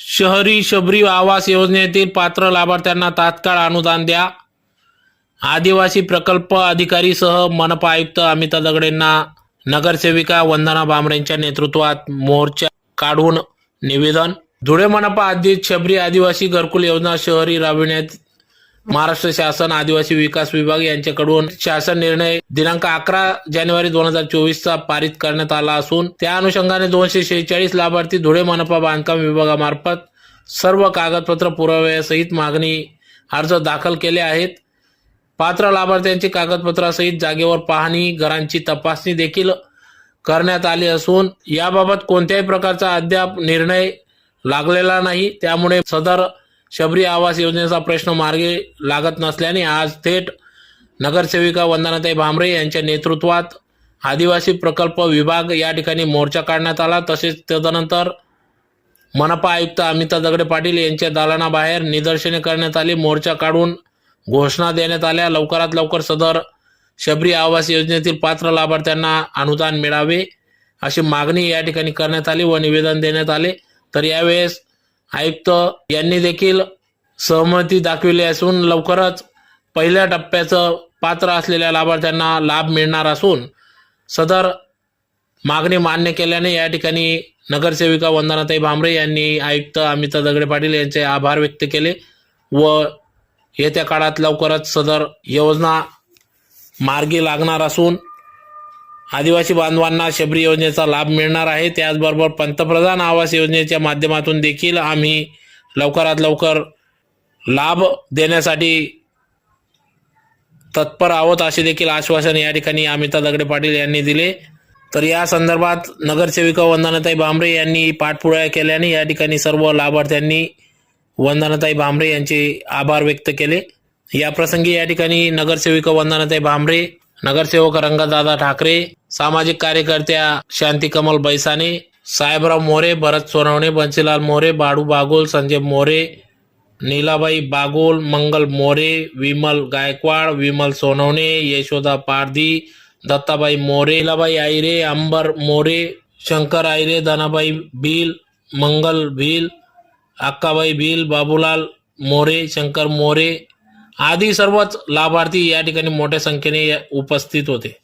शहरी शबरी आवास योजनेतील पात्र लाभार्थ्यांना तात्काळ अनुदान द्या. आदिवासी प्रकल्प अधिकारीसह मनपा आयुक्त अमिता दगडेंना नगरसेविका वंदना भामरेंच्या नेतृत्वात मोर्चा काढून निवेदन. धुळे मनपा अधीन शबरी आदिवासी घरकुल योजना शहरी राबविण्यात महाराष्ट्र शासन आदिवासी विकास विभाग यांच्याकडून शासन निर्णय दिनांक 11 जानेवारी 2024 चा पारित करण्यात आला असून त्या अनुषंगाने 246 लाभार्थी धुळे मनपा बांधकाम विभागामार्फत सर्व कागदपत्र पुराव्यासहित मागणी अर्ज दाखल केले आहेत. पात्र लाभार्थ्यांची कागदपत्रासहित जागेवर पाहणी घरांची तपासणी देखील करण्यात आली असून याबाबत कोणत्याही प्रकारचा अद्याप निर्णय लागलेला नाही. त्यामुळे सदर शबरी आवास योजनेचा प्रश्न मार्गी लागत नसल्याने आज थेट नगरसेविका वंदनाताई भामरे यांच्या नेतृत्वात आदिवासी प्रकल्प विभाग या ठिकाणी मोर्चा काढण्यात आला. तसेच तदनंतर मनपा आयुक्त अमिता दगडे पाटील यांच्या दालनाबाहेर निदर्शने करण्यात आली. मोर्चा काढून घोषणा देण्यात आल्या. लवकरात लवकर सदर शबरी आवास योजनेतील पात्र लाभार्थ्यांना अनुदान मिळावे अशी मागणी या ठिकाणी करण्यात आली व निवेदन देण्यात आले. तर यावेळेस आयुक्त यांनी देखील सहमती दाखविली असून लवकरच पहिल्या टप्प्याचं पात्र असलेल्या लाभार्थ्यांना लाभ मिळणार असून सदर मागणी मान्य केल्याने या ठिकाणी नगरसेविका वंदनाताई भामरे यांनी आयुक्त अमिता दगडे पाटील यांचे आभार व्यक्त केले व येत्या काळात लवकरच सदर योजना मार्गी लागणार असून आदिवासी बांधवांना शबरी योजनेचा लाभ मिळणार आहे. त्याचबरोबर पंतप्रधान आवास योजनेच्या माध्यमातून देखील आम्ही लवकरात लवकर लाभ देण्यासाठी तत्पर आहोत असे देखील आश्वासन या ठिकाणी अमिता दगडे पाटील यांनी दिले. तर या संदर्भात नगरसेविका वंदनाताई भामरे यांनी पाठपुरावा केल्याने या ठिकाणी सर्व लाभार्थ्यांनी वंदनाताई भामरे यांचे आभार व्यक्त केले. या प्रसंगी या ठिकाणी नगरसेविका वंदनाताई भामरे, नगरसेवक रंगदादा ठाकरे, सामाजिक कार्यकर्त्या शांती कमल बैसाने, साहेबराव मोरे, भरत सोनवणे, बंसीलाल मोरे, बाळू बागोल, संजय मोरे, नीलाबाई बागोल, मंगल मोरे, विमल गायकवाड, विमल सोनवणे, यशोदा पारधी, दत्ताबाई मोरे, नीलाबाई आयरे, अंबर मोरे, शंकर आयरे, धनाबाई भील, मंगल भील, अक्काबाई भील, बाबूलाल मोरे, शंकर मोरे आदी सर्वच लाभार्थी या ठिकाणी मोठ्या संख्येने उपस्थित होते.